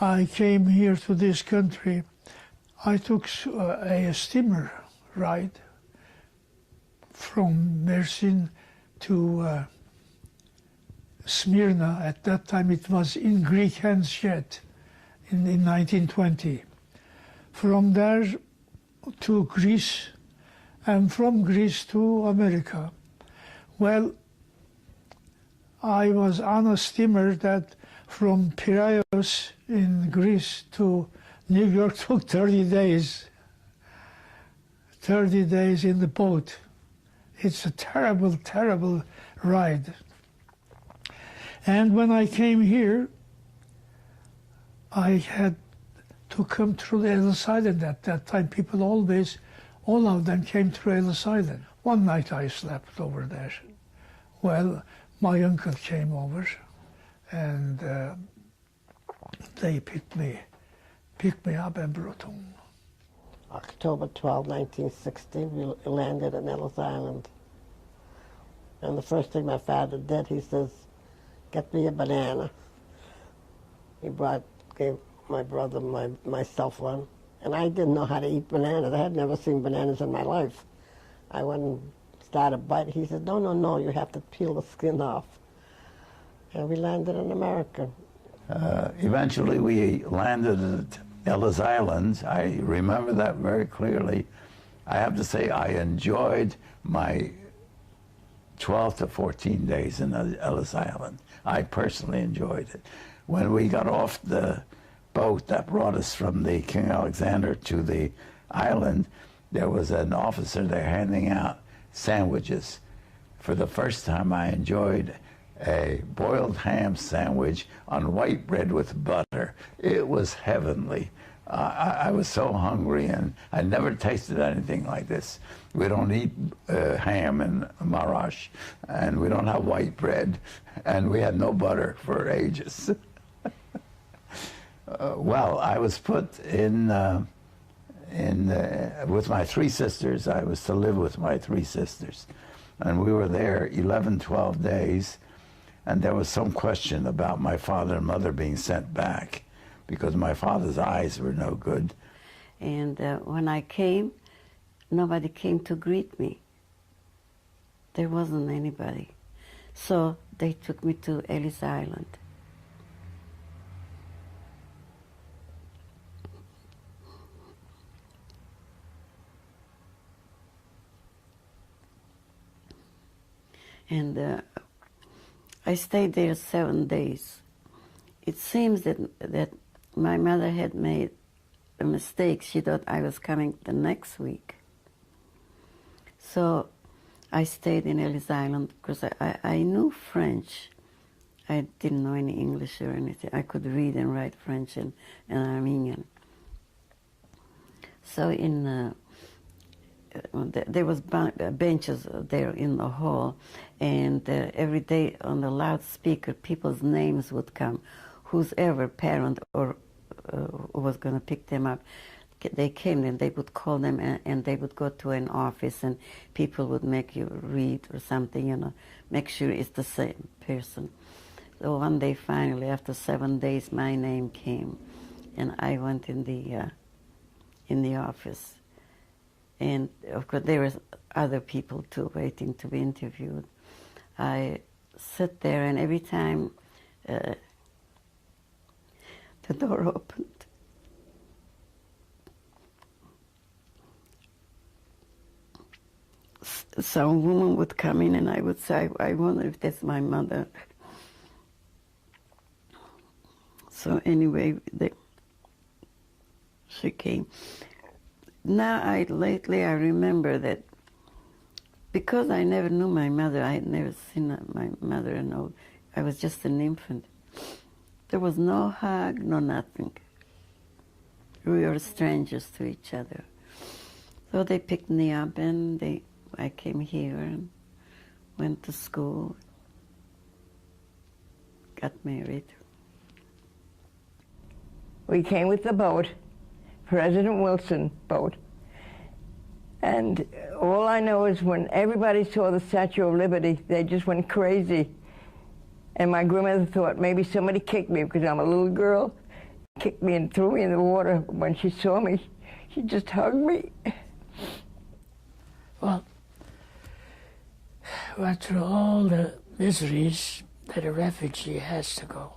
I came here to this country. I took a steamer ride from Mersin to Smyrna. At that time it was in Greek hands yet, in 1920. From there to Greece, and from Greece to America. Well, I was on a steamer that from Piraeus in Greece to New York took 30 days. 30 days in the boat. It's a terrible, terrible ride. And when I came here, I had to come through Ellis Island. At that time, people always, all of them came through Ellis Island. One night I slept over there. Well, my uncle came over, and they picked me up and brought home. October 12, 1960, we landed in Ellis Island. And the first thing my father did, he says, "Get me a banana." He gave my brother, myself one. And I didn't know how to eat bananas. I had never seen bananas in my life. I went and started biting. He said, no, you have to peel the skin off. And we landed in America. Eventually we landed at Ellis Island. I remember that very clearly. I have to say I enjoyed my 12 to 14 days in Ellis Island. I personally enjoyed it. When we got off the boat that brought us from the King Alexander to the island, there was an officer there handing out sandwiches. For the first time I enjoyed a boiled ham sandwich on white bread with butter. It was heavenly. I was so hungry, and I never tasted anything like this. We don't eat ham in Marash, and we don't have white bread, and we had no butter for ages. Well, I was put in with my three sisters. I was to live with my three sisters, and we were there 11, 12 days, and there was some question about my father and mother being sent back, because my father's eyes were no good. And when I came, nobody came to greet me. There wasn't anybody. So they took me to Ellis Island. And I stayed there 7 days. It seems that my mother had made a mistake. She thought I was coming the next week. So I stayed in Ellis Island because I knew French. I didn't know any English or anything. I could read and write French and Armenian. So there was benches there in the hall, and every day on the loudspeaker, people's names would come. Whoever parent or who was going to pick them up, they came and they would call them, and they would go to an office, and people would make you read or something, you know, make sure it's the same person. So one day, finally, after 7 days, my name came, and I went in the office. And of course, there was other people too waiting to be interviewed. I sit there, and every time the door opened, some woman would come in, and I would say, I wonder if that's my mother. So anyway, she came. Now, lately I remember that because I never knew my mother, I had never seen my mother, and I was just an infant. There was no hug, no nothing. We were strangers to each other. So they picked me up, and I came here and went to school, got married. We came with the boat, President Wilson boat. And all I know is when everybody saw the Statue of Liberty, they just went crazy. And my grandmother thought maybe somebody kicked me because I'm a little girl. kicked me and threw me in the water. When she saw me, she just hugged me. Well, through all the miseries that a refugee has to go,